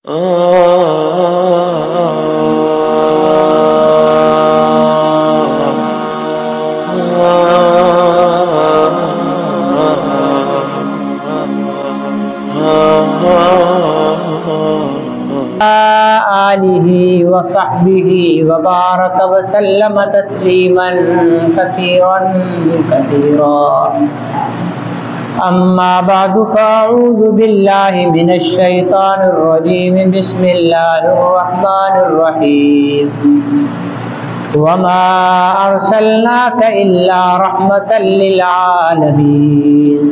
آلہ وصحبہ وبارک وسلم تسلیما کثیرا کثیرا اما بعد فاعوذ باللہ من الشیطان الرجیم بسم اللہ الرحمن الرحیم وما ارسلناک الا رحمتا للعالمین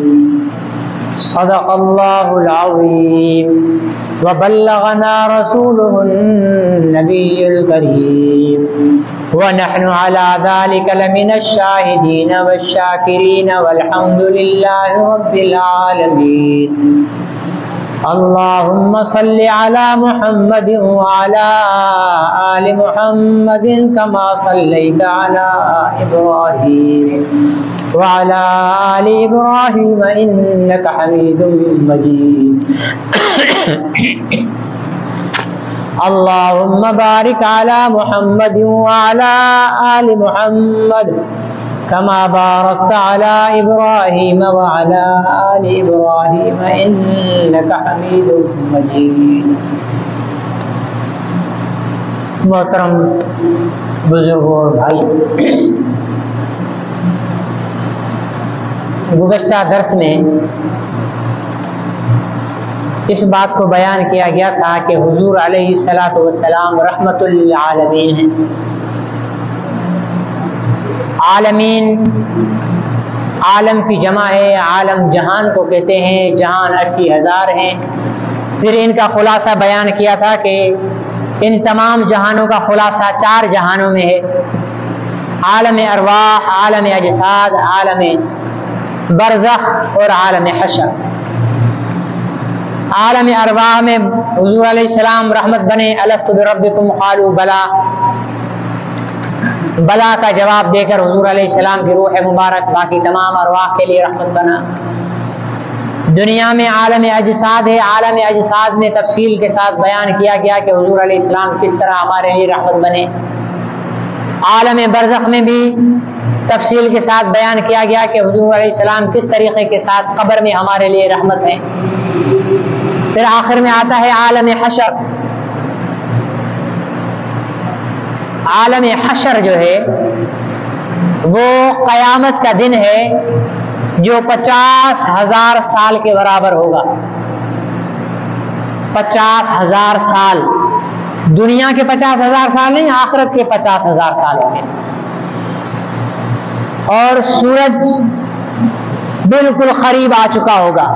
صدق اللہ العظیم وبلغنا رسوله النبي الكريم ونحن على ذلك لمن الشاهدين والشاكرين والحمد لله رب العالمين اللهم صل على محمد وعلى آل محمد كما صليت على إبراهيم وعلى آل إبراهيم إنك حميد مجيد اللهم بارك على محمد وعلى آل محمد كما باركت على إبراهيم وعلى آل إبراهيم إنك حميد مجيد. محترم بزرگوں اور بھائی، گزشتہ درس میں اس بات کو بیان کیا گیا تھا کہ حضور علیہ الصلاۃ والسلام رحمت للعالمین ہیں. عالمین عالم کی جمع ہے، عالم جہان کو کہتے ہیں، جہان 80,000 ہیں. پھر ان کا خلاصہ بیان کیا تھا کہ ان تمام جہانوں کا خلاصہ 4 جہانوں میں ہے: عالم ارواح، عالم اجساد، عالم برزخ اور عالم حشر. عالم ارواح میں حضور علیہ السلام رحمت بنے. الست بربکم قالوا بلا، بلا کا جواب دے کر حضور علیہ السلام کی روح مبارک باقی تمام ارواح کے لیے رحمت بنا. دنیا میں عالم اجساد ہے. عالم اجساد میں تفصیل کے ساتھ بیان کیا گیا کہ حضور علیہ السلام کس طرح ہمارے لیے رحمت بنے. عالم برزخ میں بھی تفصیل کے ساتھ بیان کیا گیا کہ حضور علیہ السلام کس طریقے کے ساتھ قبر میں ہمارے لیے رحمت ہے. پھر آخر میں آتا ہے عالم حشر. عالم حشر جو ہے وہ قیامت کا دن ہے جو 50,000 سال کے برابر ہوگا. 50,000 سال، دنیا کے 50,000 سال نہیں، آخرت کے 50,000 سال ہوں گے. اور سورج بالکل قریب آ چکا ہوگا.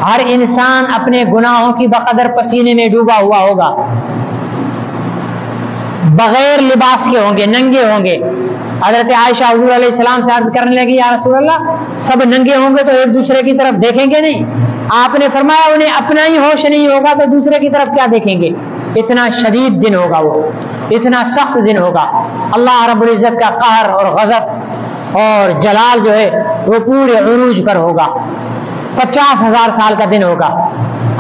ہر انسان اپنے گناہوں کی بقدر پسینے میں ڈوبا ہوا ہوگا. بغیر لباس کے ہوں گے، ننگے ہوں گے. حضرت عائشہ حضور علیہ السلام سے عرض کرنے لگی یا رسول اللہ سب ننگے ہوں گے تو ایک دوسرے کی طرف دیکھیں گے نہیں؟ آپ نے فرمایا انہیں اپنا ہی ہوش نہیں ہوگا تو دوسرے کی طرف کیا دیکھیں گے. اتنا شدید دن ہوگا، وہ اتنا سخت دن ہوگا. اللہ رب العزت کا قہر اور غضب اور جلال جو ہے وہ پورے عروج پر ہوگا. 50,000 سال کا دن ہوگا.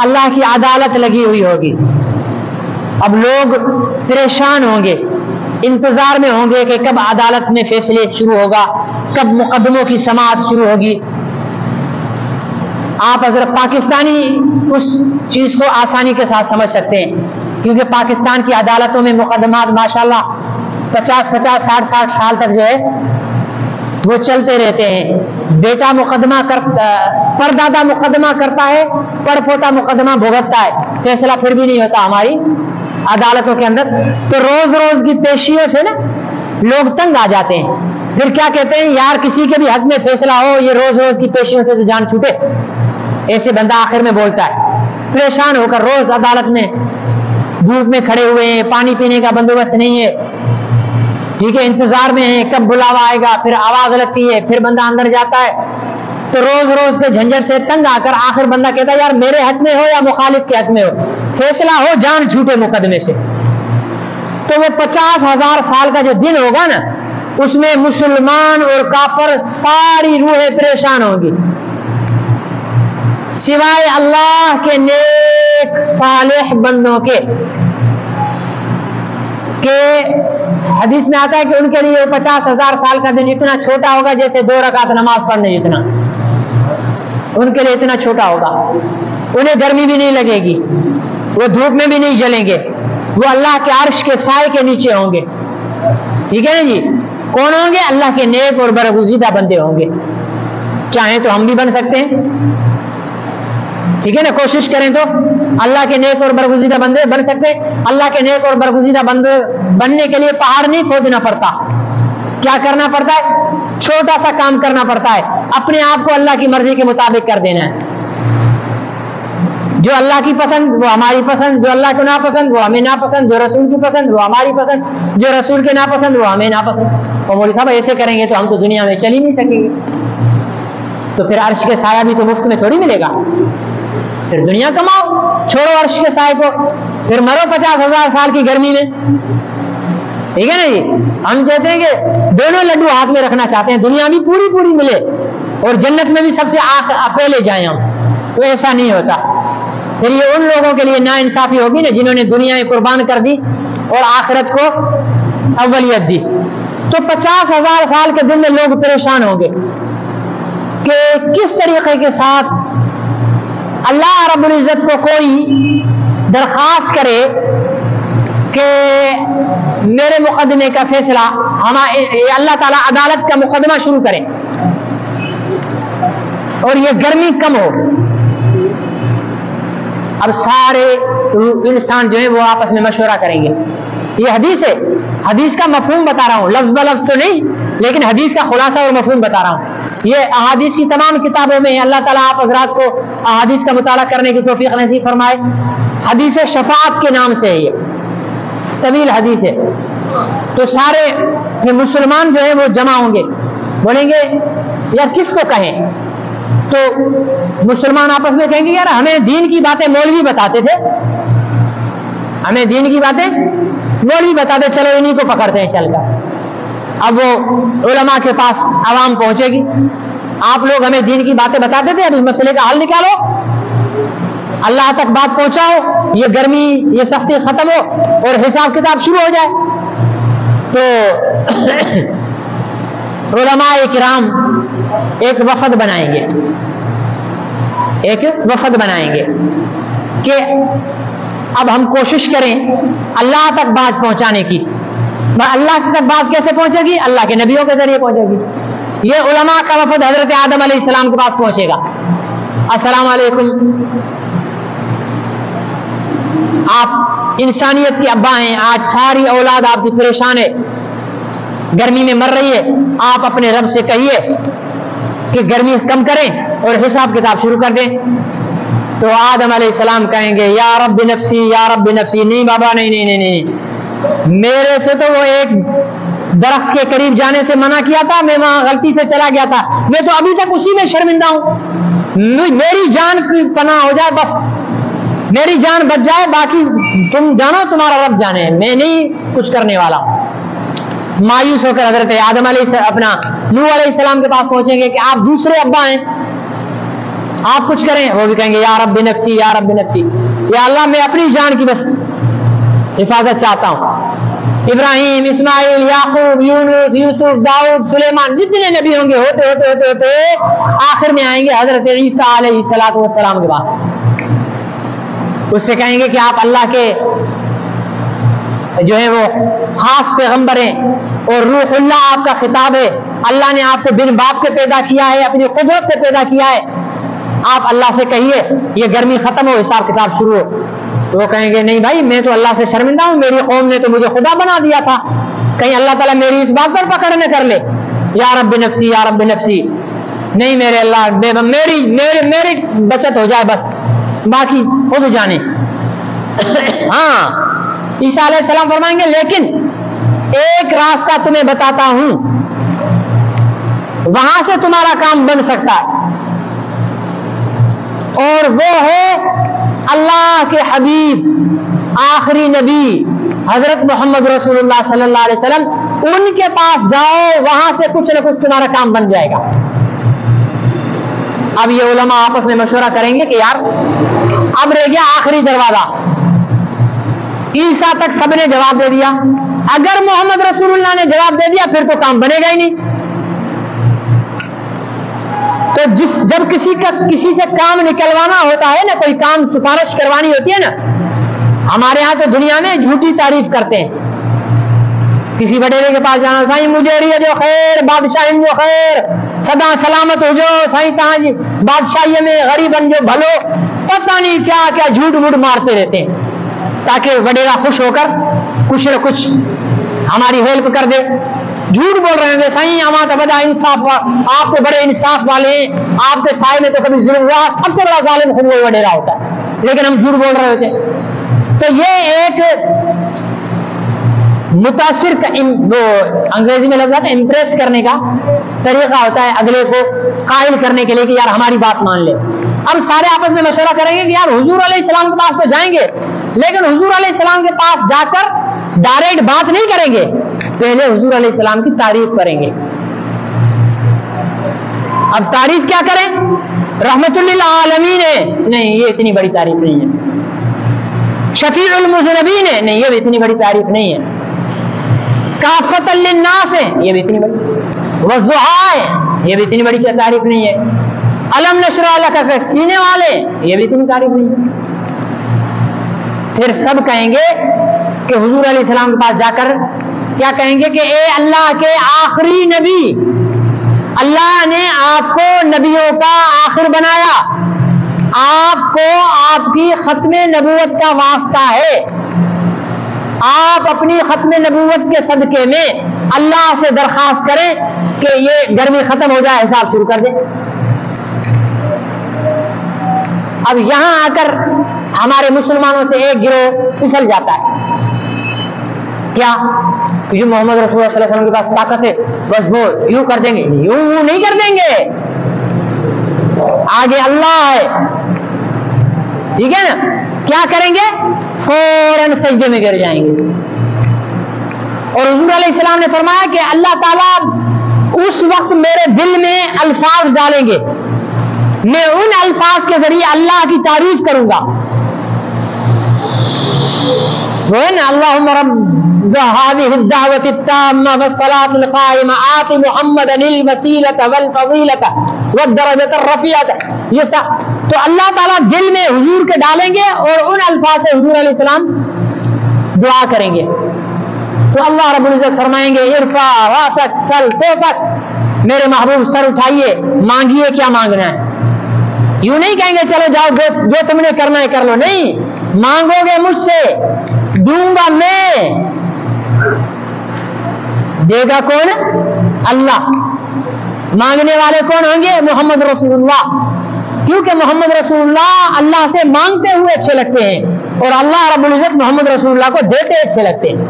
اللہ کی عدالت لگی ہوئی ہوگی. اب لوگ پریشان ہوں گے، انتظار میں ہوں گے کہ کب عدالت میں فیصلے شروع ہوگا، کب مقدموں کی سماعت شروع ہوگی. آپ حضرت پاکستانی اس چیز کو آسانی کے ساتھ سمجھ سکتے ہیں کیونکہ پاکستان کی عدالتوں میں مقدمات ماشاءاللہ 50-50 60 سال تک جو ہے وہ چلتے رہتے ہیں. بیٹا مقدمہ پردادا مقدمہ کرتا ہے، پڑپوتا مقدمہ بھگتتا ہے، فیصلہ پھر بھی نہیں ہوتا ہماری عدالتوں کے اندر. تو روز روز کی پیشیوں سے نا لوگ تنگ آ جاتے ہیں. پھر کیا کہتے ہیں یار کسی کے بھی حق میں فیصلہ ہو، یہ روز روز کی پیشیوں سے تو جان چھوٹے. ایسے بندہ آخر میں بولتا ہے پریشان ہو کر. روز عدالت میں دھوپ میں کھڑے ہوئے ہیں، پانی پینے کا بندوبست نہیں ہے، ٹھیک ہے، انتظار میں ہیں کب بلاوا آئے گا. پھر آواز لگتی ہے، پھر بندہ اندر جاتا ہے. تو روز روز کے جھنجھٹ سے تنگ آ کر آخر بندہ کہتا ہے یار میرے حق میں ہو یا مخالف کے حق میں ہو، فیصلہ ہو جان چھوٹے مقدمے سے. تو وہ 50,000 سال کا جو دن ہوگا نا اس میں مسلمان اور کافر ساری روحیں پریشان ہوں گی. سوائے اللہ کے نیک صالح بندوں کے، کہ حدیث میں آتا ہے کہ ان کے لیے 50,000 سال کا دن اتنا چھوٹا ہوگا جیسے 2 رکعت نماز پڑھنے جتنا، ان کے لیے اتنا چھوٹا ہوگا، انہیں گرمی بھی نہیں لگے گی، وہ دھوپ میں بھی نہیں جلیں گے، وہ اللہ کے عرش کے سائے کے نیچے ہوں گے. ٹھیک ہے نا جی؟ کون ہوں گے؟ اللہ کے نیک اور برگزیدہ بندے ہوں گے. چاہیں تو ہم بھی بن سکتے ہیں، ٹھیک ہے نا، کوشش کریں تو اللہ کے نیک اور برگزیدہ بندے بن سکتے ہیں. اللہ کے نیک اور برگزیدہ بندے بننے کے لیے پہاڑ نہیں کھودنا پڑتا. کیا کرنا پڑتا ہے؟ چھوٹا سا کام کرنا پڑتا ہے، اپنے آپ کو اللہ کی مرضی کے مطابق کر دینا ہے. جو اللہ کی پسند وہ ہماری پسند، جو اللہ کو ناپسند وہ ہمیں ناپسند، جو رسول کی پسند وہ ہماری پسند، جو رسول کے ناپسند وہ ہمیں ناپسند. اور مولوی صاحب ایسے کریں گے تو ہم تو دنیا میں چل ہی نہیں سکیں گے، تو پھر عرش کے سایہ بھی تو مفت میں تھوڑی ملے گا. پھر دنیا کماؤ، چھوڑو عرش کے سائے کو، پھر مرو 50,000 سال کی گرمی میں. ٹھیک ہے نا جی؟ ہم چاہتے ہیں کہ دونوں لڈو ہاتھ میں رکھنا چاہتے ہیں، دنیا بھی پوری ملے اور جنت میں بھی سب سے پہلے جائیں ہم، تو ایسا نہیں ہوتا. پھر یہ ان لوگوں کے لیے ناانصافی ہوگی نا جنہوں نے دنیا قربان کر دی اور آخرت کو اولیت دی. تو 50,000 سال کے دن میں لوگ پریشان ہوں گے کہ کس طریقے کے ساتھ اللہ رب العزت کو کوئی درخواست کرے کہ میرے مقدمے کا فیصلہ اللہ تعالیٰ عدالت کا مقدمہ شروع کرے اور یہ گرمی کم ہو. اب سارے انسان جو ہیں وہ آپس میں مشورہ کریں گے. یہ حدیث ہے، حدیث کا مفہوم بتا رہا ہوں، لفظ بلفظ تو نہیں، لیکن حدیث کا خلاصہ اور مفہوم بتا رہا ہوں. یہ احادیث کی تمام کتابوں میں اللہ تعالیٰ آپ حضرات کو احادیث کا مطالعہ کرنے کی توفیق نصیب فرمائے. حدیث شفاعت کے نام سے ہے، یہ طویل حدیث ہے. تو سارے مسلمان جو ہیں وہ جمع ہوں گے، بولیں گے یار کس کو کہیں؟ تو مسلمان آپس میں کہیں گے یار ہمیں دین کی باتیں مولوی بتاتے تھے، ہمیں دین کی باتیں مولوی بتاتے، چلو انہی کو پکڑتے ہیں چل کر. اب وہ علماء کے پاس عوام پہنچے گی، آپ لوگ ہمیں دین کی باتیں بتاتے تھے، اب اس مسئلے کا حل نکالو، اللہ تک بات پہنچاؤ، یہ گرمی یہ سختی ختم ہو اور حساب کتاب شروع ہو جائے. تو علماء کرام ایک وفد بنائیں گے، ایک وفد بنائیں گے کہ اب ہم کوشش کریں اللہ تک بات پہنچانے کی. اللہ تک بات کیسے پہنچے گی؟ اللہ کے نبیوں کے ذریعے پہنچے گی. یہ علماء کا وفد حضرت آدم علیہ السلام کے پاس پہنچے گا. السلام علیکم، آپ انسانیت کے ابا ہیں، آج ساری اولاد آپ کی پریشان ہے، گرمی میں مر رہی ہے، آپ اپنے رب سے کہیے کہ گرمی کم کریں اور حساب کتاب شروع کر دیں. تو آدم علیہ السلام کہیں گے یا رب نفسی یا رب نفسی. نہیں بابا، نہیں، میرے سے تو وہ ایک درخت کے قریب جانے سے منع کیا تھا، میں وہاں غلطی سے چلا گیا تھا، میں تو ابھی تک اسی میں شرمندہ ہوں. میری جان کی پناہ ہو جائے، بس میری جان بچ جائے، باقی تم جانو، تمہارا رب جانے، میں نہیں کچھ کرنے والا. مایوس ہو کر حضرت آدم اپنا نوح علیہ السلام کے پاس پہنچیں گے کہ آپ دوسرے ابا ہیں، آپ کچھ کریں. وہ بھی کہیں گے یا رب نفسی یا رب نفسی، یا اللہ میں اپنی جان کی بس حفاظت چاہتا ہوں. ابراہیم، اسماعیل، یعقوب، یونس، یوسف، داؤد، سلیمان، جتنے نبی ہوں گے ہوتے ہوتے ہوتے ہوتے آخر میں آئیں گے حضرت عیسیٰ علیہ السلام کے پاس. اس سے کہیں گے کہ آپ اللہ کے جو ہے وہ خاص پیغمبر ہیں اور روح اللہ آپ کا خطاب ہے، اللہ نے آپ کو بن باپ کے پیدا کیا ہے، اپنی قدرت سے پیدا کیا ہے، آپ اللہ سے کہیے یہ گرمی ختم ہو، حساب کتاب شروع ہو. تو وہ کہیں گے نہیں بھائی، میں تو اللہ سے شرمندہ ہوں، میری قوم نے تو مجھے خدا بنا دیا تھا، کہیں اللہ تعالیٰ میری اس بات پر پکڑ نہ کر لے. یا رب نفسی یا رب نفسی. نہیں میرے اللہ، میری بچت ہو جائے بس، باقی خود جانے. ہاں، عیسیٰ علیہ السلام فرمائیں گے لیکن ایک راستہ تمہیں بتاتا ہوں، وہاں سے تمہارا کام بن سکتا ہے، اور وہ ہے اللہ کے حبیب آخری نبی حضرت محمد رسول اللہ صلی اللہ علیہ وسلم، ان کے پاس جاؤ، وہاں سے کچھ نہ کچھ تمہارا کام بن جائے گا. اب یہ علماء آپس میں مشورہ کریں گے کہ یار اب رہ گیا آخری دروازہ، عیسیٰ تک سب نے جواب دے دیا، اگر محمد رسول اللہ نے جواب دے دیا پھر تو کام بنے گا ہی نہیں۔ تو جب کسی سے کام نکلوانا ہوتا ہے نا، کوئی کام سفارش کروانی ہوتی ہے نا، ہمارے ہاں تو دنیا میں جھوٹی تعریف کرتے ہیں، کسی بڈیرے کے پاس جانا، سائیں مجھے جو خیر، بادشاہ جو خیر، سدا سلامت ہو جو سائیں، کہاں جی بادشاہی میں غریبن جو بھلو، پتہ نہیں کیا کیا جھوٹ موٹ مارتے رہتے ہیں تاکہ وڈیرا خوش ہو کر کچھ نہ کچھ ہماری ہیلپ کر دے۔ جھوٹ بول رہے ہیں سائیں ہمارا بڑا انصاف، آپ کو بڑے انصاف والے ہیں، آپ کے سائے میں تو کبھی ظلم ہوا، سب سے بڑا ظالم خود وہ وڈیرا ہوتا ہے، لیکن ہم جھوٹ بول رہے ہوتے ہیں۔ تو یہ ایک متاثر کا وہ انگریزی میں لفظ آتا ہے امپریس کرنے کا طریقہ ہوتا ہے اگلے کو قائل کرنے کے لیے کہ یار ہماری بات مان لے۔ اب سارے آپس میں مشورہ کریں گے کہ یار حضور علیہ السلام کے پاس تو جائیں گے، لیکن حضور علیہ السلام کے پاس جا کر ڈائریکٹ بات نہیں کریں گے، پہلے حضور علیہ السلام کی تعریف کریں گے۔ اب تعریف کیا کریں؟ رحمت للعالمین ہے، نہیں یہ اتنی بڑی تعریف نہیں ہے۔ شفیع المذنبین ہے، نہیں یہ بھی اتنی بڑی تعریف نہیں ہے۔ کافۃ للناس ہے، یہ بھی اتنی بڑی۔ والضحیٰ ہے، یہ بھی اتنی بڑی تعریف نہیں ہے۔ الم نشرح لک کے سینے والے، یہ بھی اتنی تعریف نہیں ہے۔ پھر سب کہیں گے کہ حضور علیہ السلام کے پاس جا کر کیا کہیں گے کہ اے اللہ کے آخری نبی، اللہ نے آپ کو نبیوں کا آخر بنایا، آپ کو آپ کی ختم نبوت کا واسطہ ہے، آپ اپنی ختم نبوت کے صدقے میں اللہ سے درخواست کریں کہ یہ گرمی ختم ہو جائے، حساب شروع کر دیں۔ اب یہاں آ کر ہمارے مسلمانوں سے ایک گروہ پھسل جاتا ہے، کیا کہ محمد رسول اللہ صلی اللہ علیہ وسلم کے پاس طاقت ہے، بس وہ یوں کر دیں گے، یوں نہیں کر دیں گے، آگے اللہ ہے، ٹھیک ہے نا؟ کیا کریں گے؟ فوراً سجدے میں گر جائیں گے۔ اور حضور علیہ السلام نے فرمایا کہ اللہ تعالیٰ اس وقت میرے دل میں الفاظ ڈالیں گے، میں ان الفاظ کے ذریعے اللہ کی تعریف کروں گا، وہ ہے نا اللہم رب هذه الدعوة التامة والصلاة القائمة آت محمدا الوسیلة والفضیلة والدرجة الرفیعة، یہ سب تو اللہ تعالیٰ دل میں حضور کے ڈالیں گے اور ان الفاظ سے حضور علیہ السلام دعا کریں گے۔ تو اللہ رب العزت فرمائیں گے ارفع راسک سل توبک، میرے محبوب سر اٹھائیے، مانگیے کیا مانگنا ہے۔ یوں نہیں کہیں گے چلو جاؤ جو تم نے کرنا ہے کر لو، نہیں، مانگو گے مجھ سے دوں گا میں، دے گا کون؟ اللہ۔ مانگنے والے کون ہوں گے؟ محمد رسول اللہ، کیونکہ محمد رسول اللہ اللہ سے مانگتے ہوئے اچھے لگتے ہیں اور اللہ رب العزت محمد رسول اللہ کو دیتے اچھے لگتے ہیں۔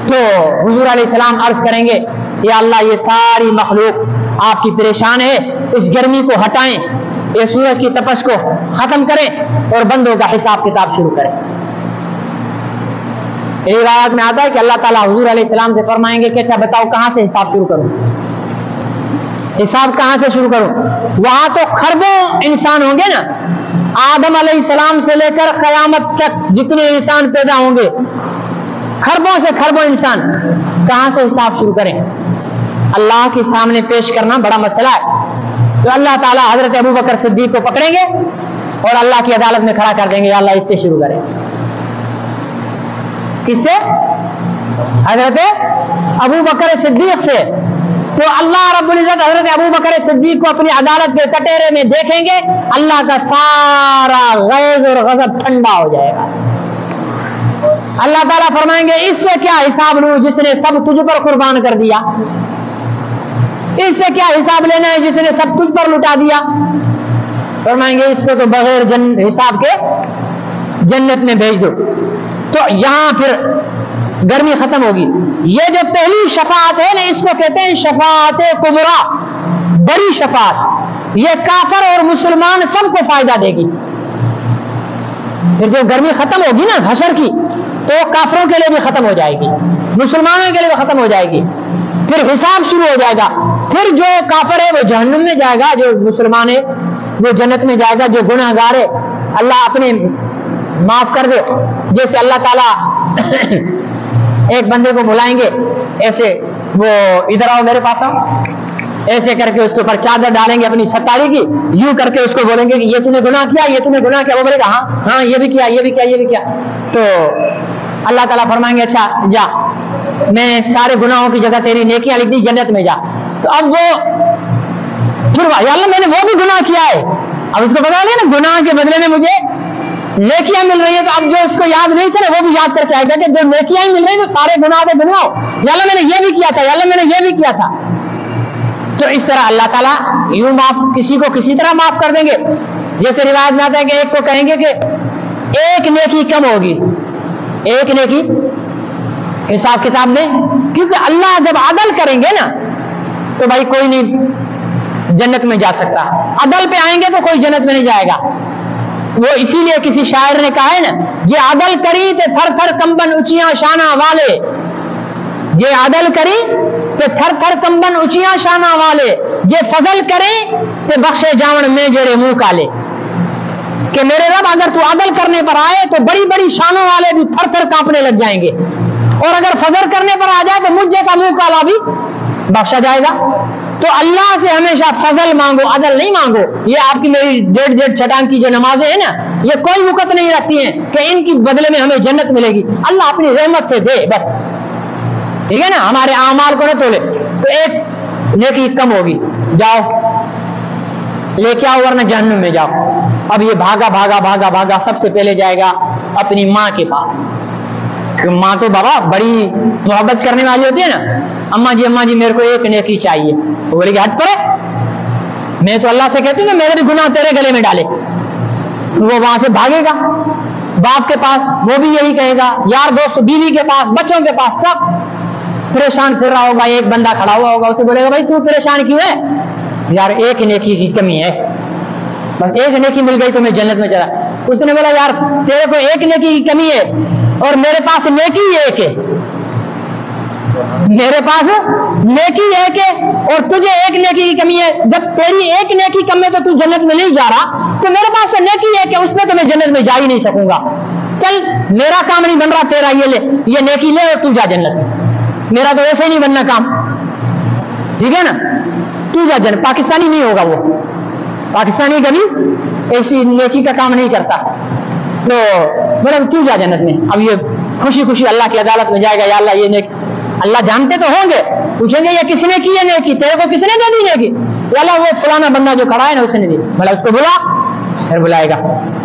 تو حضور علیہ السلام عرض کریں گے یا اللہ یہ ساری مخلوق آپ کی پریشان ہے، اس گرمی کو ہٹائیں، یہ سورج کی تپش کو ختم کریں اور بندوں کا حساب کتاب شروع کریں۔ روایات میں آتا ہے کہ اللہ تعالیٰ حضور علیہ السلام سے فرمائیں گے کہ اچھا بتاؤ کہاں سے حساب شروع کروں، حساب کہاں سے شروع کروں؟ وہاں تو خربوں انسان ہوں گے نا، آدم علیہ السلام سے لے کر قیامت تک جتنے انسان پیدا ہوں گے، خربوں سے خربوں انسان، کہاں سے حساب شروع کریں؟ اللہ کے سامنے پیش کرنا بڑا مسئلہ ہے۔ تو اللہ تعالیٰ حضرت ابوبکر صدیق کو پکڑیں گے اور اللہ کی عدالت میں کھڑا کر دیں گے، یا اللہ اس سے شروع کریں۔ کس سے؟ حضرت ابوبکر صدیق سے۔ تو اللہ رب العزت حضرت ابوبکر صدیق کو اپنی عدالت کے کٹہرے میں دیکھیں گے، اللہ کا سارا غیظ اور غضب ٹھنڈا ہو جائے گا۔ اللہ تعالیٰ فرمائیں گے اس سے کیا حساب لوں جس نے سب تجھ پر قربان کر دیا، اس سے کیا حساب لینا ہے جس نے سب تجھ پر لٹا دیا۔ فرمائیں گے اس کو تو بغیر حساب کے جنت میں بھیج دو۔ تو یہاں پھر گرمی ختم ہوگی۔ یہ جو پہلی شفاعت ہے نا، اس کو کہتے ہیں شفاعت کبریٰ، بڑی شفاعت، یہ کافر اور مسلمان سب کو فائدہ دے گی۔ پھر جو گرمی ختم ہوگی نا حشر کی، تو وہ کافروں کے لیے بھی ختم ہو جائے گی، مسلمانوں کے لیے بھی ختم ہو جائے گی، پھر حساب شروع ہو جائے گا۔ پھر جو کافر ہے وہ جہنم میں جائے گا، جو مسلمان ہے وہ جنت میں جائے گا، جو گناہ گار ہے اللہ اپنے معاف کر دے. جیسے اللہ تعالیٰ ایک بندے کو بلائیں گے ایسے، وہ ادھر آؤ میرے پاس آؤ، ایسے کر کے اس کے اوپر چادر ڈالیں گے اپنی ستاری کی، یوں کر کے اس کو بولیں گے کہ یہ تم نے گناہ کیا، یہ تم نے گناہ کیا. وہ بولے گا ہاں ہاں یہ بھی کیا، یہ بھی کیا، یہ بھی کیا. تو اللہ تعالیٰ فرمائیں گے اچھا جا، میں سارے گناہوں کی جگہ تیری نیکیاں لکھ دی، جنت میں جا. تو اب وہ پھر یا اللہ میں نے وہ بھی گناہ کیا ہے، اب اس کو پتا لیا نا گناہ کے بدلے میں مجھے نیکیاں مل رہی ہے. تو اب جو اس کو یاد نہیں تھا وہ بھی یاد کر کے آئے گا کہ جو نیکیاں ہی مل رہی ہیں تو سارے گناہ تو گناہ، یا اللہ میں نے یہ بھی کیا تھا، یا اللہ میں نے یہ بھی کیا تھا. تو اس طرح اللہ تعالیٰ یوں معاف کسی کو کسی طرح معاف کر دیں گے. جیسے روایت میں آتا ہے کہ ایک کو کہیں گے کہ ایک نیکی کم ہوگی، ایک نیکی حساب کتاب میں، کیونکہ اللہ جب عدل کریں گے نا تو بھائی کوئی نہیں جنت میں جا سکتا، عدل پہ آئیں گے تو کوئی جنت میں نہیں جائے گا. وہ اسی لیے کسی شاعر نے کہا ہے نا، یہ عدل کری تے تھر تھر کمبن اونچیاں شانہ والے، یہ عدل کری تے تھر تھر کمبن اونچیاں شانہ والے، یہ فضل کرے تے بخشے جاون میں جڑے منہ کالے. کہ میرے رب اگر تو عدل کرنے پر آئے تو بڑی بڑی شانوں والے بھی تھر تھر کانپنے لگ جائیں گے، اور اگر فضل کرنے پر آ جائے تو مجھ جیسا منہ کالا بھی بخشا جائے گا. تو اللہ سے ہمیشہ فضل مانگو، عدل نہیں مانگو. یہ آپ کی میری 1.5 چھٹانگ کی جو نمازیں ہیں نا، یہ کوئی وقت نہیں رکھتی ہیں کہ ان کی بدلے میں ہمیں جنت ملے گی. اللہ اپنی رحمت سے دے بس، ٹھیک ہے نا، ہمارے اعمال کو نہ تولے. تو ایک نیکی کم ہوگی، جاؤ لے کے آؤ ورنہ جہنم میں جاؤ. اب یہ بھاگا بھاگا بھاگا بھاگا سب سے پہلے جائے گا اپنی ماں کے پاس. ماں تو بابا بڑی محبت کرنے والی ہوتی ہے نا، اماں جی میرے کو ایک نیکی چاہیے. وہ بولے کہ ہٹ پڑے، میں تو اللہ سے کہتی ہوں کہ میرے بھی گناہ تیرے گلے میں ڈالے. وہ وہاں سے بھاگے گا باپ کے پاس، وہ بھی یہی کہے گا، یار دوست بیوی کے پاس، بچوں کے پاس، سب پریشان پھر رہا ہوگا. ایک بندہ کھڑا ہوا ہوگا، اسے بولے گا بھائی تو پریشان کیوں ہے؟ یار ایک نیکی کی کمی ہے، بس ایک نیکی مل گئی تو میں جنت میں چلا. اس نے بولا یار تیرے کو ایک نیکی کی کمی ہے اور میرے پاس نیکی ایک ہے، میرے پاس نیکی ایک ہے اور تجھے ایک نیکی کی کمی ہے. جب تیری ایک نیکی کم ہے تو تو جنت میں نہیں جا رہا، تو میرے پاس تو نیکی ایک ہے، اس میں تو میں جنت میں جا ہی نہیں سکوں گا. چل میرا کام نہیں بن رہا، تیرا یہ لے، یہ نیکی لے اور تو جا جنت میں. میرا تو ایسے نہیں بننا کام، ٹھیک ہے نا، تو جا جنت. پاکستانی نہیں ہوگا وہ، پاکستانی کبھی ایسی نیکی کا کام نہیں کرتا. تو بولے تو جا جنت میں. اب یہ خوشی خوشی اللہ کی عدالت میں جائے گا، یا اللہ یہ نیکی، اللہ جانتے تو ہوں گے، پوچھیں گے یہ کس نے کی ہے نیکی، تیرے کو کس نے دے دی نیکی؟ یا اللہ وہ فلانا بندہ جو کھڑا ہے نا اس نے دی. بولا اس کو بلا، پھر بلائے گا،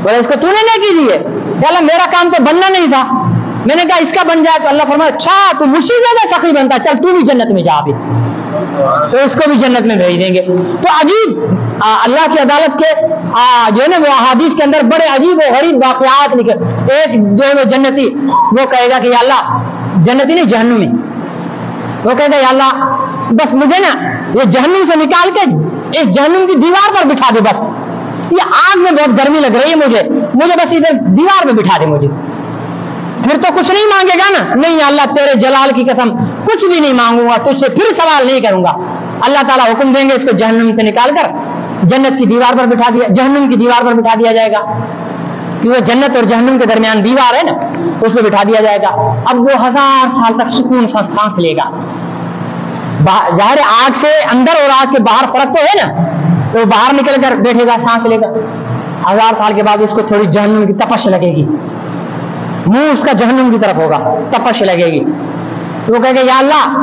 بولا اس کو تو نے نیکی دی ہے. یا اللہ میرا کام تو بننا نہیں تھا، میں نے کہا اس کا بن جائے. تو اللہ فرمایا اچھا تو مجھ سے زیادہ سخی بنتا، چل تو بھی جنت میں جا ابھی. تو اس کو بھی جنت میں بھیج دیں گے. تو عجیب اللہ کی عدالت کے جو ہے نا وہ احادیث کے اندر بڑے عجیب و غریب واقعات لکھے. ایک جو ہے وہ جنتی وہ کہے گا کہ یا اللہ، جنتی نہیں جہنمی، وہ کہے گا یا اللہ بس مجھے نا یہ جہنم سے نکال کے اس جہنم کی دیوار پر بٹھا دے، بس یہ آگ میں بہت گرمی لگ رہی ہے مجھے بس ادھر دیوار میں بٹھا دے مجھے. پھر تو کچھ نہیں مانگے گا نا، نہیں اللہ تیرے جلال کی قسم کچھ بھی نہیں مانگوں گا، تجھ سے پھر سوال نہیں کروں گا. اللہ تعالیٰ حکم دیں گے اس کو جہنم سے نکال کر جنت کی دیوار پر بٹھا دیا، جہنم کی دیوار پر بٹھا دیا جائے گا، کیونکہ جنت اور جہنم کے درمیان دیوار ہے نا، اس پہ بٹھا دیا جائے گا. اب وہ 1000 سال تک سکون سانس لے گا. ظاہر آگ سے اندر اور آگ کے باہر فرق تو ہے نا، تو باہر نکل کر بیٹھے گا، سانس لے گا. 1000 سال کے بعد اس کو تھوڑی جہنم کی تپش لگے گی، منہ اس کا جہنم کی طرف ہوگا، تپش لگے گی. تو وہ کہے گا یا اللہ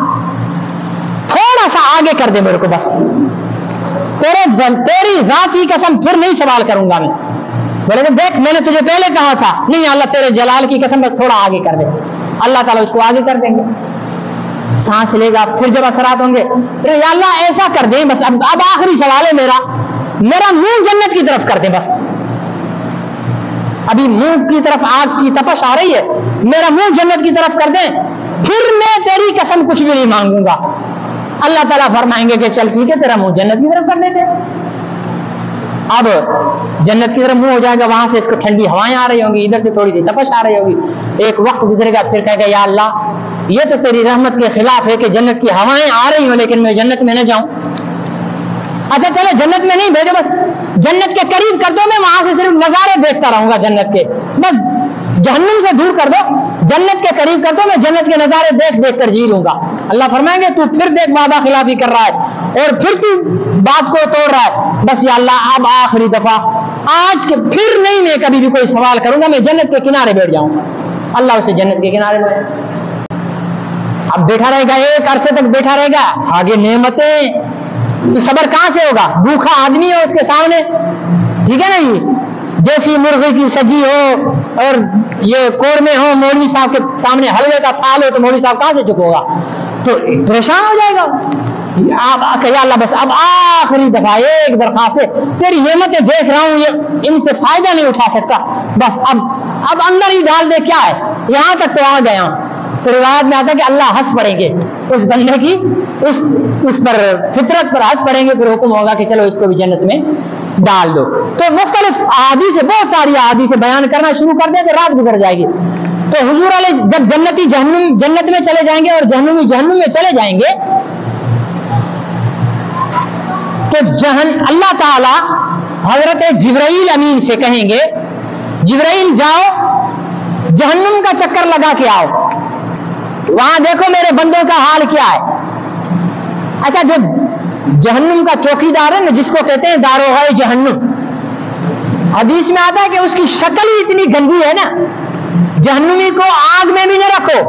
تھوڑا سا آگے کر دے میرے کو، بس تیری ذات کی قسم پھر نہیں سوال کروں گا میں. بولے کہ دیکھ میں نے تجھے پہلے کہا تھا، نہیں اللہ تیرے جلال کی قسم بس تھوڑا آگے کر دے. اللہ تعالیٰ اس کو آگے کر دیں گے، سانس لے گا. پھر جب اثرات ہوں گے پھر یا اللہ ایسا کر دیں بس، اب آخری سوال ہے میرا منہ جنت کی طرف کر دیں بس. ابھی منہ کی طرف آگ کی تپش آ رہی ہے، میرا منہ جنت کی طرف کر دیں، پھر میں تیری قسم کچھ بھی نہیں مانگوں گا. اللہ تعالیٰ فرمائیں گے کہ چل ٹھیک ہے تیرا منہ جنت کی طرف کر دیتے. اب جنت کی طرف منہ ہو جائے گا، وہاں سے اس کو ٹھنڈی ہوائیں آ رہی ہوں گی، ادھر سے تھوڑی سی تپش آ رہی ہوگی. ایک وقت گزرے گا، پھر کہے گا یا اللہ یہ تو تیری رحمت کے خلاف ہے کہ جنت کی ہوائیں آ رہی ہوں لیکن میں جنت میں نہ جاؤں. اچھا چلو جنت میں نہیں بھیجو، بس جنت کے قریب کر دو، میں وہاں سے صرف نظارے دیکھتا رہوں گا جنت کے، بس جہنم سے دور کر دو، جنت کے قریب کر دو، میں جنت کے نظارے دیکھ دیکھ کر جی لوں گا۔ اللہ فرمائیں گے تو پھر دیکھ وعدہ خلافی کر رہا ہے اور پھر تو بات کو توڑ رہا ہے، بس یا اللہ اب آخری دفعہ آج کے پھر نہیں میں کبھی بھی کوئی سوال کروں گا، میں جنت کے کنارے بیٹھ جاؤں گا۔ اللہ اسے جنت کے کنارے میں اب بیٹھا رہے گا، ایک عرصے تک بیٹھا رہے گا، آگے نعمتیں، تو صبر کہاں سے ہوگا؟ بھوکھا آدمی ہو اس کے سامنے، ٹھیک ہے نا، یہ جیسی مرغی کی سجی ہو اور یہ قورمے ہو، مولوی صاحب کے سامنے حلوے کا تھال ہو تو مولوی صاحب کہاں سے چکوگا؟ تو پریشان ہو جائے گا۔ آپ یا اللہ بس اب آخری دفعہ ایک درخواست ہے، تیری نعمتیں دیکھ رہا ہوں، یہ ان سے فائدہ نہیں اٹھا سکتا، بس اب اندر ہی ڈال دے، کیا ہے یہاں تک تو آ گیا ہوں۔ تو روایت میں آتا ہے کہ اللہ ہنس پڑیں گے اس بندے کی، اس پر فطرت پر ہنس پڑیں گے، پھر حکم ہوگا کہ چلو اس کو بھی جنت میں ڈال دو۔ تو مختلف احادیث سے، بہت ساری احادیث سے بیان کرنا شروع کر دیں تو رات گزر جائے گی۔ تو حضور علیہ جب جنتی جنت میں چلے جائیں گے اور جہنمی جہنم میں چلے جائیں گے تو اللہ تعالی حضرت جبرائیل امین سے کہیں گے، جبرائیل جاؤ جہنم کا چکر لگا کے آؤ، وہاں دیکھو میرے بندوں کا حال کیا ہے۔ اچھا جو جہنم کا چوکیدار ہے نا، جس کو کہتے ہیں داروغہ جہنم، حدیث میں آتا ہے کہ اس کی شکل ہی اتنی گندی ہے نا، جہنمی کو آگ میں بھی نہ رکھو،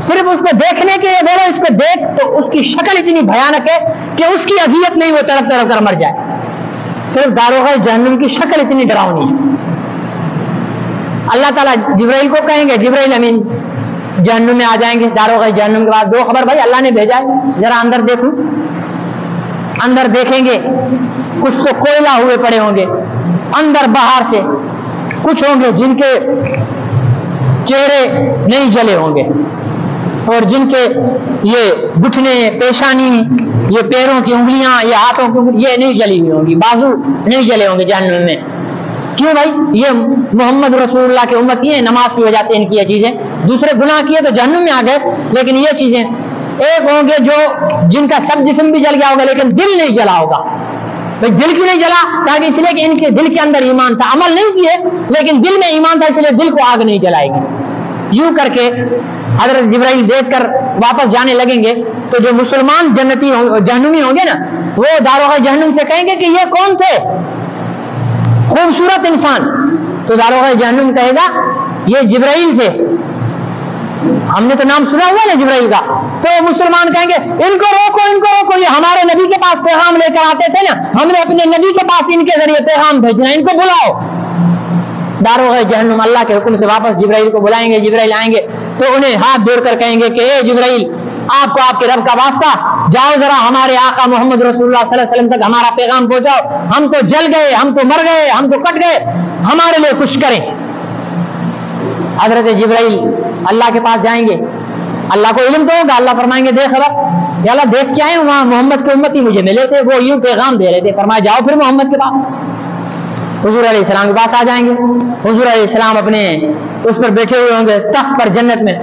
صرف اس کو دیکھنے کے لیے بولو اس کو دیکھ، تو اس کی شکل اتنی بھیانک ہے کہ اس کی اذیت نہیں وہ تڑپ تڑپ کر مر جائے، صرف داروغہ جہنم کی شکل اتنی ڈراؤنی ہے۔ اللہ تعالیٰ جبرائیل کو کہیں گے جبرائیل امین جہنم میں آ جائیں گے، داروغہ جہنم کے بعد دو خبر بھائی اللہ نے بھیجا ہے، ذرا اندر دیکھوں۔ اندر دیکھیں گے کچھ تو کوئلہ ہوئے پڑے ہوں گے اندر باہر سے، کچھ ہوں گے جن کے چہرے نہیں جلے ہوں گے اور جن کے یہ گھٹنے، پیشانی، یہ پیروں کی انگلیاں، یہ ہاتھوں کی انگلیاں یہ نہیں جلی ہوئی ہوں گی، بازو نہیں جلے ہوں گے جہنم میں۔ کیوں بھائی؟ یہ محمد رسول اللہ کے امتی ہیں، نماز کی وجہ سے ان کی یہ چیزیں، دوسرے گناہ کیے تو جہنم میں آ گئے، لیکن یہ چیزیں ایک ہوں گے جو جن کا سب جسم بھی جل گیا ہوگا لیکن دل نہیں جلا ہوگا۔ بھائی دل کیوں نہیں جلا؟ تاکہ اس لیے کہ ان کے دل کے اندر ایمان تھا، عمل نہیں کیے لیکن دل میں ایمان تھا، اس لیے دل کو آگ نہیں جلائے گی۔ یوں کر کے حضرت جبرائیل دیکھ کر واپس جانے لگیں گے تو جو مسلمان جنتی جہنمی ہوں گے نا، وہ داروغہ جہنم سے کہیں گے کہ یہ کون تھے؟ خوبصورت انسان۔ تو داروغہ جہنم کہے گا یہ جبرائیل تھے، ہم نے تو نام سنا ہوا نا جبرائیل کا۔ تو مسلمان کہیں گے ان کو روکو، ان کو روکو، یہ ہمارے نبی کے پاس پیغام لے کر آتے تھے نا، ہم نے اپنے نبی کے پاس ان کے ذریعے پیغام بھیجنا ہے، ان کو بلاؤ۔ داروغہ جہنم اللہ کے حکم سے واپس جبرائیل کو بلائیں گے، جبرائیل آئیں گے تو انہیں ہاتھ جوڑ کر کہیں گے کہ اے جبرائیل، آپ کو آپ کے رب کا واسطہ، جاؤ ذرا ہمارے آقا محمد رسول اللہ صلی اللہ علیہ وسلم تک ہمارا پیغام پہنچاؤ، ہم تو جل گئے، ہم تو مر گئے، ہم تو کٹ گئے، ہمارے لیے کچھ کریں۔ حضرت جبرائیل اللہ کے پاس جائیں گے، اللہ کو علم تو ہوگا، اللہ فرمائیں گے دے خبر، یا اللہ دیکھ کے آئے وہاں محمد کے امتی مجھے ملے تھے، وہ یوں پیغام دے رہے تھے، فرمایا جاؤ پھر محمد کے پاس۔ حضور علیہ السلام کے پاس آ جائیں گے، حضور علیہ السلام اپنے اس پر بیٹھے ہوئے ہوں گے تخت پر جنت میں،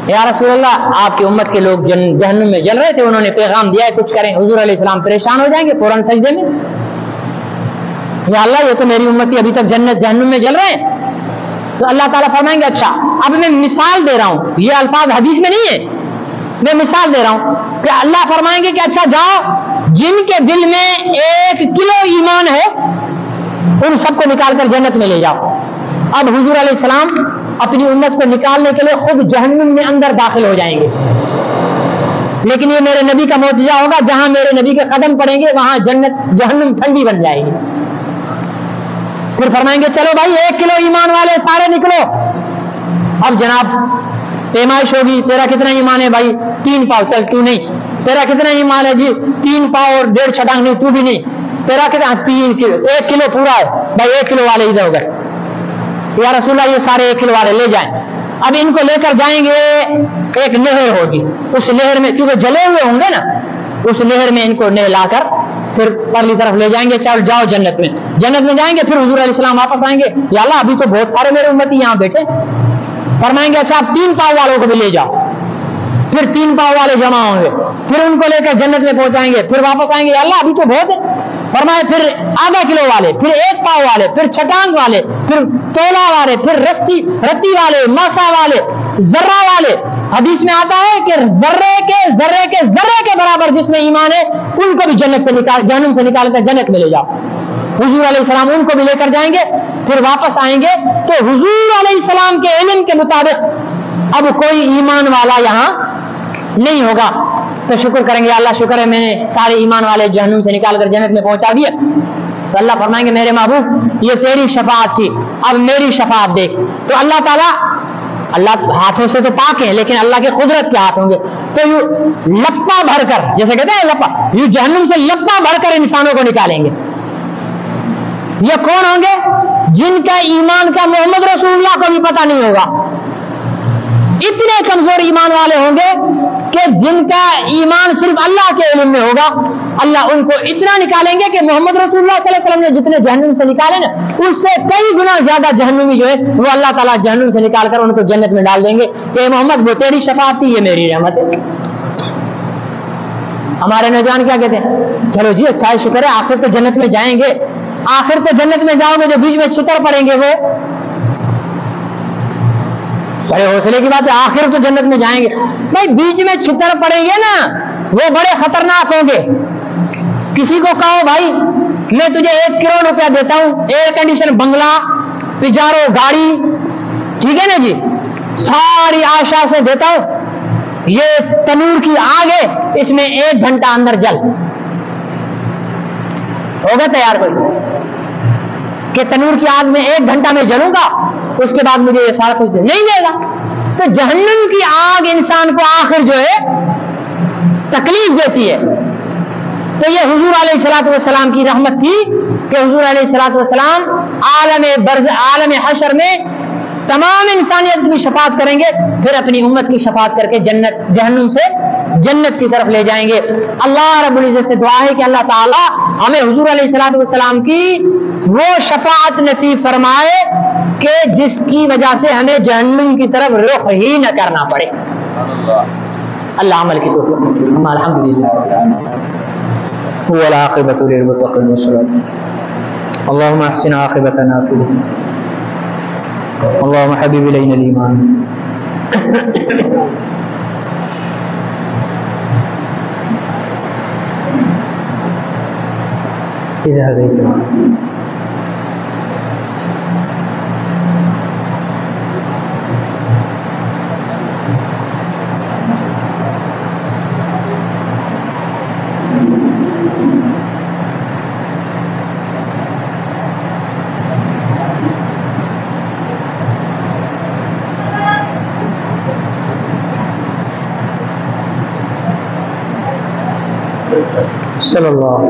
یا رسول اللہ آپ کی امت کے لوگ جہنم میں جل رہے تھے، انہوں نے پیغام دیا ہے کچھ کریں۔ حضور علیہ السلام پریشان ہو جائیں گے فوراً سجدے میں، یا اللہ یہ تو میری امتی ابھی تک جہنم میں جل رہے ہیں۔ تو اللہ تعالیٰ فرمائیں گے اچھا اب میں مثال دے رہا ہوں، یہ الفاظ حدیث میں نہیں ہے، میں مثال دے رہا ہوں کہ اللہ فرمائیں گے کہ اچھا جاؤ جن کے دل میں 1 کلو ایمان ہے ان سب کو نکال کر جنت میں لے جاؤ۔ اب حضور علیہ السلام اپنی امت کو نکالنے کے لیے خود جہنم میں اندر داخل ہو جائیں گے، لیکن یہ میرے نبی کا معجزہ ہوگا، جہاں میرے نبی کے قدم پڑیں گے وہاں جہنم ٹھنڈی بن جائے گی۔ پھر فرمائیں گے چلو بھائی 1 کلو ایمان والے سارے نکلو۔ اب جناب پیمائش ہوگی، تیرا کتنا ایمان ہے بھائی؟ 3 پاؤ، چل تو نہیں۔ تیرا کتنا ایمان ہے جی؟ 3 پاؤ اور 1.5 چھٹانگ، نہیں تو بھی نہیں۔ تیرا کتنا؟ 3 کلو، 1 کلو پورا ہے بھائی، 1 کلو والے ادھر ہو گئے، یا رسول اللہ یہ سارے 1 کلو والے لے جائیں۔ اب ان کو لے کر جائیں گے، ایک نہر ہوگی، اس نہر میں کیونکہ جلے ہوئے ہوں گے نا، اس نہر میں ان کو نہلا کر پھر پرلی طرف لے جائیں گے، چل جاؤ جنت میں۔ جنت میں جائیں گے، پھر حضور علیہ السلام واپس آئیں گے، یا اللہ ابھی تو بہت سارے میرے امتی یہاں بیٹھے، فرمائیں گے اچھا آپ 3 پاؤ والوں کو بھی لے جاؤ۔ پھر 3 پاؤ والے جمع ہوں گے، پھر ان کو لے کر جنت میں پہنچائیں گے، پھر واپس آئیں گے، اللہ ابھی تو بہت ہے، فرمائے پھر آدھا کلو والے، پھر 1 پاؤ والے، پھر چھٹانگ والے، پھر تولا والے، پھر رتی والے، ماسا والے، ذرہ والے۔ حدیث میں آتا ہے کہ ذرے کے برابر جس میں ایمان ہے ان کو بھی جہنم سے نکال کر جنت میں لے جاؤ۔ حضور علیہ السلام ان کو بھی لے کر جائیں گے، پھر واپس آئیں گے تو حضور علیہ السلام کے علم کے مطابق اب کوئی ایمان والا یہاں نہیں ہوگا۔ تو شکر کریں گے، اللہ شکر ہے میں نے سارے ایمان والے جہنم سے نکال کر جنت میں پہنچا دیا۔ تو اللہ فرمائیں گے میرے محبوب یہ تیری شفاعت تھی، اب میری شفاعت دیکھ۔ تو اللہ تعالیٰ، اللہ ہاتھوں سے تو پاک ہیں لیکن اللہ کے قدرت کے ہاتھ ہوں گے، تو یوں لپا بھر کر، جیسے کہتے ہیں لپا، یوں جہنم سے لپا بھر کر انسانوں کو نکالیں گے۔ یہ کون ہوں گے؟ جن کا ایمان کا محمد رسول اللہ کو بھی پتہ نہیں ہوگا۔ اتنے کمزور ایمان والے ہوں گے کہ جن کا ایمان صرف اللہ کے علم میں ہوگا، اللہ ان کو اتنا نکالیں گے کہ محمد رسول اللہ صلی اللہ علیہ وسلم نے جتنے جہنم سے نکالے نا اس سے کئی گنا زیادہ جہنمی جو ہے وہ اللہ تعالیٰ جہنم سے نکال کر ان کو جنت میں ڈال دیں گے کہ محمد وہ تیری شفاعت تھی، یہ میری رحمت ہے۔ ہمارے نوجوان کیا کہتے ہیں؟ چلو جی اچھا ہے، شکر ہے، آخر تو جنت میں جائیں گے، آخر تو جنت میں جاؤ گے، جو بیچ میں چھتر پڑیں گے وہ بڑے حوصلے کی بات ہے، آخر تو جنت میں جائیں گے۔ بھائی بیچ میں چھتر پڑیں گے نا وہ بڑے خطرناک ہوں گے۔ کسی کو کہو بھائی میں تجھے 1 کروڑ روپیہ دیتا ہوں، ایئر کنڈیشن بنگلہ، پجارو گاڑی، ٹھیک ہے نا جی، ساری آشا سے دیتا ہوں، یہ تنور کی آگ ہے، اس میں 1 گھنٹہ اندر جل، ہوگا تیار کوئی کہ تنور کی آگ میں 1 گھنٹہ میں جلوں گا اس کے بعد مجھے یہ سارا کچھ نہیں دے گا؟ تو جہنم کی آگ انسان کو آخر جو ہے تکلیف دیتی ہے۔ تو یہ حضور علیہ الصلوۃ والسلام کی رحمت تھی کہ حضور علیہ الصلوۃ والسلام عالم حشر میں تمام انسانیت کی شفاعت کریں گے، پھر اپنی امت کی شفاعت کر کے جہنم سے جنت کی طرف لے جائیں گے۔ اللہ رب العزت سے دعا ہے کہ اللہ تعالی ہمیں حضور علیہ الصلوۃ والسلام کی وہ شفاعت نصیب فرمائے کہ جس کی وجہ سے ہمیں جہنم کی طرف رخ ہی نہ کرنا پڑے۔ اللہ عمل کی توفیق نصیب فرمائے۔ الحمدللہ والعاقبۃ للمتقین والصلاۃ اللهم احسن عاقبتنا فی الامور اللهم حبب الینا الایمان اذا هديتنا صلی اللہ